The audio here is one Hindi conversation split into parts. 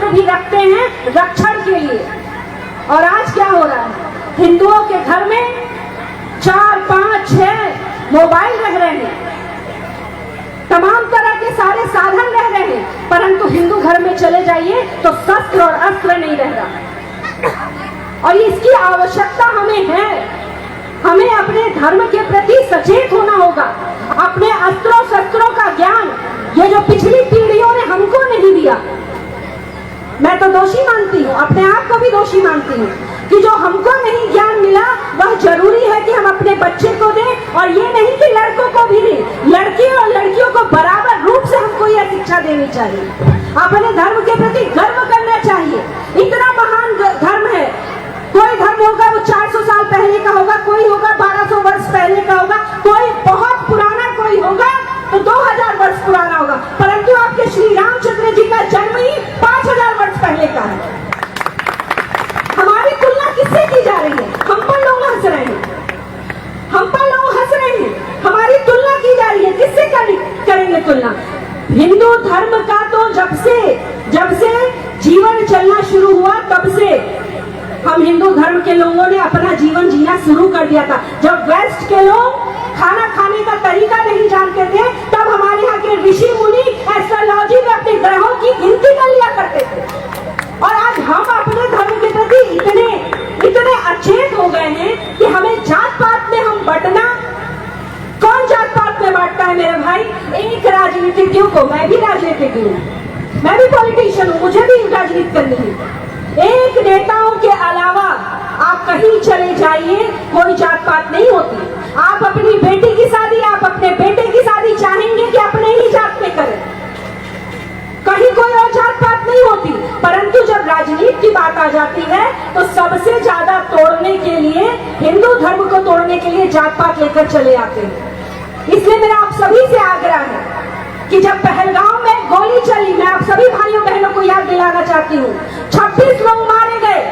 में भी रखते हैं रक्षण के लिए। और आज क्या हो रहा है, हिंदुओं के घर में 4, 5, 6 मोबाइल रह रहे हैं, तमाम तरह के सारे साधन रह रहे हैं, परंतु हिंदू घर में चले जाइए तो शस्त्र और अस्त्र नहीं रह रहा। और इसकी आवश्यकता हमें है। हमें अपने धर्म के प्रति सचेत होना होगा। अपने अस्त्रों शस्त्रों का ज्ञान ये जो पिछली पीढ़ियों ने हमको नहीं दिया, मैं तो दोषी मानती हूँ, अपने आप को भी दोषी मानती हूँ कि जो हमको नहीं ज्ञान मिला वह जरूरी है कि हम अपने बच्चे को दें। और ये नहीं कि लड़कों को भी दें, लड़के और लड़कियों को बराबर रूप से हमको यह शिक्षा देनी चाहिए। अपने धर्म के प्रति गर्व करना चाहिए। इतना महान धर्म है। कोई धर्म होगा वो 400 साल पहले का होगा, कोई होगा 1200 वर्ष पहले का होगा, कोई बहुत पुराना कोई होगा तो 2000 वर्ष पुराना होगा, परंतु आपके श्री रामचंद्र जी का जन्म ही 5000 वर्ष पहले का है। हमारी तुलना किससे की जा रही है? हम पर लोग हंस रहे हैं, हम पर लोग हंस रहे हैं, हमारी तुलना की जा रही है। किससे करेंगे तुलना? हिंदू धर्म का तो जब से जीवन चलना शुरू हुआ तब से हम हिंदू धर्म के लोगों ने अपना जीवन जीना शुरू कर दिया था। जब वेस्ट के लोग खाना खाने का तरीका नहीं जानते थे तब हमारे यहाँ के ऋषि मुनि एस्ट्रोलॉजी में अपने ग्रहों की गिनती कर लिया करते थे। और आज हम अपने धर्म के प्रति इतने अचेत हो गए हैं कि हमें जात पात में हम बंटना। कौन जात पात में बांटता है मेरे भाई? एक राजनीतिज्ञों को, मैं भी राजनीतिज्ञ हूँ, मैं भी पॉलिटिशियन हूँ, मुझे भी राजनीति करनी है। एक नेताओं के अलावा आप कहीं चले जाइए कोई जात पात नहीं होती। आप अपनी बेटी की शादी, आप अपने बेटे की शादी चाहेंगे कि अपने ही जात में करें, कहीं कोई और जात पात नहीं होती। परंतु जब राजनीति की बात आ जाती है तो सबसे ज्यादा तोड़ने के लिए, हिंदू धर्म को तोड़ने के लिए जात पात लेकर चले आते हैं। इसलिए मेरा आप सभी से आग्रह है कि जब पहलगाम में गोली चली, मैं आप सभी भाइयों बहनों को याद दिलाना चाहती हूँ, 26 लोग मारे गए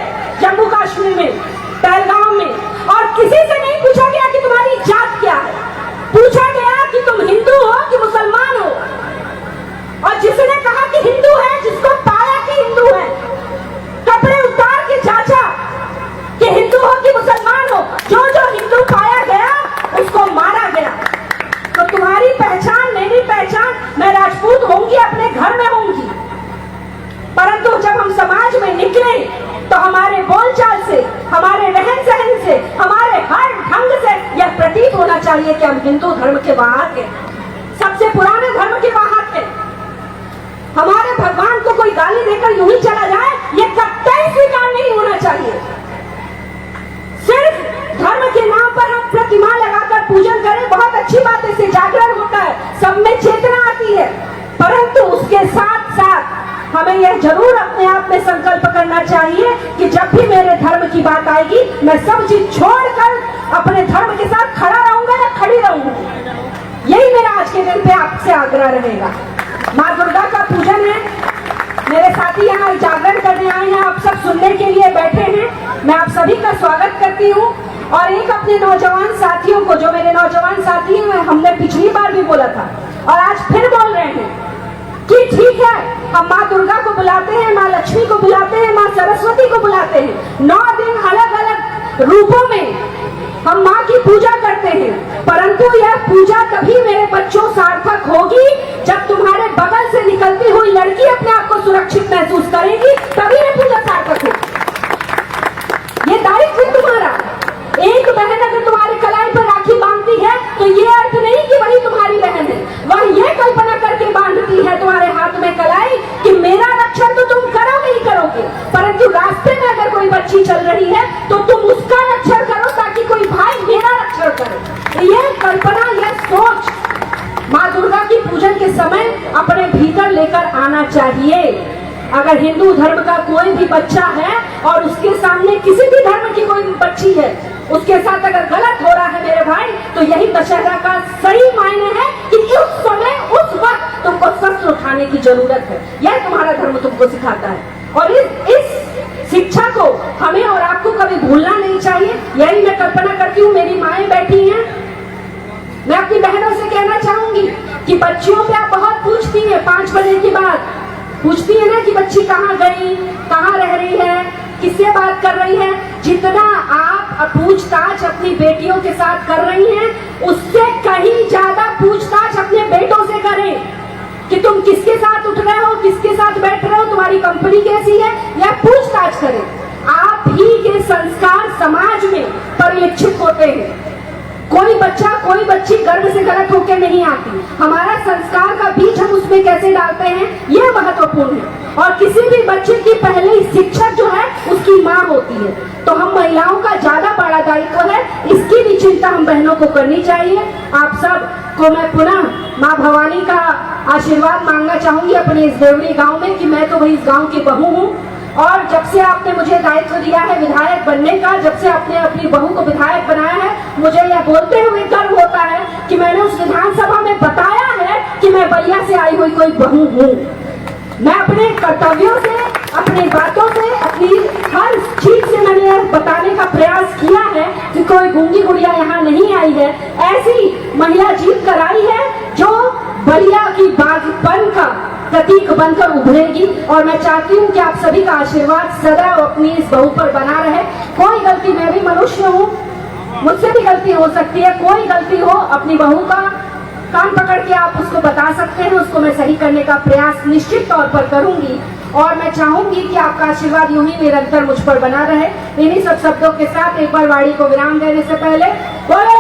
जम्मू कश्मीर में, पहलगाम में, और किसी से नहीं पूछा गया कि तुम्हारी जात क्या है, पूछा गया कि तुम हिंदू हो कि मुसलमान हो। और जिसने कहा कि हिंदू है, जिसको पाया कि हिंदू है, कपड़े उतार के जांचा कि हिंदू हो कि मुसलमान हो, जो जो हिंदू पाया गया उसको मारा गया। तो तुम्हारी पहचान, मेरी पहचान, मैं राजपूत होंगी, अपने घर में होंगी, परंतु जब हम समाज में निकले तो हमारे बोलचाल से, हमारे रहन सहन से, हमारे हर ढंग से यह प्रतीत होना चाहिए कि हम हिंदू धर्म के वाहक हैं, सबसे पुराने धर्म के वाहक हैं। हमारे भगवान को कोई गाली देकर यूं ही चला जाए, यह कतई स्वीकार नहीं होना चाहिए। सिर्फ धर्म के नाम पर हम प्रतिमा लगाकर पूजन करें, बहुत अच्छी बात है, इससे जागरण होता है, सब में चेतना आती है, परंतु उसके साथ साथ हमें यह जरूर अपने आप में संकल्प करना चाहिए कि जब भी मेरे धर्म की बात आएगी मैं सब चीज छोड़कर अपने धर्म के साथ खड़ा रहूंगा या खड़ी रहूंगी। यही मेरा आज के दिन पे आपसे आग्रह रहेगा। माँ दुर्गा का पूजन है, मेरे साथी यहाँ जागरण करने आए हैं, आप सब सुनने के लिए बैठे हैं, मैं आप सभी का स्वागत करती हूँ। और एक अपने नौजवान साथियों को, जो मेरे नौजवान साथी हैं, हमने पिछली बार भी बोला था और आज फिर बोल रहे हैं कि ठीक है, हम माँ दुर्गा को बुलाते हैं, माँ लक्ष्मी को बुलाते हैं, माँ सरस्वती को बुलाते हैं, 9 दिन अलग अलग रूपों में हम माँ की पूजा करते हैं, परंतु यह पूजा तभी मेरे बच्चों सार्थक होगी जब तुम्हारे बगल से निकलती हुई लड़की अपने आप को सुरक्षित महसूस करेगी, तभी यह पूजा सार्थक होगी। ये दायित्व है तुम्हारा। एक बहन अगर तुम्हारी कलाई पर राखी बांधती है तो ये अर्थ नहीं कि वही तुम्हारी बहन है, वह यह कल्पना करके बांधती है तुम्हारे हाथ में कलाई कि मेरा रक्षण तो तुम करोगे ही करोगे, परंतु रास्ते में अगर कोई बच्ची चल रही है तो तुम उसका रक्षण करो ताकि कोई भाई मेरा रक्षण करे। यह कल्पना, यह सोच माँ दुर्गा की पूजन के समय अपने भीतर लेकर आना चाहिए। अगर हिंदू धर्म का कोई भी बच्चा है और उसके सामने किसी भी धर्म की कोई बच्ची है, उसके साथ अगर गलत हो रहा है मेरे भाई, तो यही दशहरा का सही मायने है कि उस समय, उस वक्त तुमको शस्त्र उठाने की जरूरत है। यह तुम्हारा धर्म तुमको सिखाता है और इस शिक्षा को हमें और आपको कभी भूलना नहीं चाहिए। यही मैं कल्पना करती हूँ, मेरी माएं बैठी हैं, मैं अपनी बहनों से कहना चाहूंगी कि बच्चियों पे आप बहुत पूछती हैं 5 बजे के बाद, पूछती है ना कि बच्ची कहाँ गई, कहाँ रह रही है, किससे बात कर रही है। जितना आप पूछताछ अपनी बेटियों के साथ कर रही हैं, उससे कहीं ज्यादा पूछताछ अपने बेटों से करें कि तुम किसके साथ उठ रहे हो, किसके साथ बैठ रहे हो, तुम्हारी कंपनी कैसी है, या पूछताछ करें। आप ही के संस्कार समाज में परिलक्षित होते हैं। कोई बच्चा कोई बच्ची गर्भ से गलत होकर नहीं आती। हमारा संस्कार का बीज हम उसमें कैसे डालते हैं, यह महत्वपूर्ण है। और किसी भी बच्चे की पहली शिक्षक जो है उसकी माँ होती है। तो हम महिलाओं का ज्यादा बड़ा दायित्व है, इसकी भी चिंता हम बहनों को करनी चाहिए। आप सब को मैं पुनः माँ भवानी का आशीर्वाद मांगना चाहूंगी अपने इस देवरी गांव में कि मैं तो भाई इस गांव की बहू हूँ, और जब से आपने मुझे दायित्व दिया है विधायक बनने का, जब से आपने अपनी बहू को विधायक बनाया है, मुझे यह बोलते हुए गर्व होता है कि मैंने उस विधानसभा में बताया है कि मैं बलिया से आई हुई कोई बहू हूँ। मैं अपने कर्तव्यों से, अपनी बातों से, अपनी हर चीज से मैंने यह बताने का प्रयास किया है कि कोई गूंगी गुड़िया यहाँ नहीं आई है। ऐसी महिला जीत कर आई है जो बलिया की बागपन का प्रतीक बनकर उभरेगी। और मैं चाहती हूँ कि आप सभी का आशीर्वाद सदैव अपनी इस बहू पर बना रहे। कोई गलती, मैं भी मनुष्य हूँ, मुझसे भी गलती हो सकती है, कोई गलती हो अपनी बहू का कान पकड़ के आप उसको बता सकते हैं, उसको मैं सही करने का प्रयास निश्चित तौर पर करूंगी। और मैं चाहूंगी कि आपका आशीर्वाद यूं ही निरंतर मुझ पर बना रहे। इन्हीं सब शब्दों के साथ एक बार वाणी को विराम देने से पहले बोले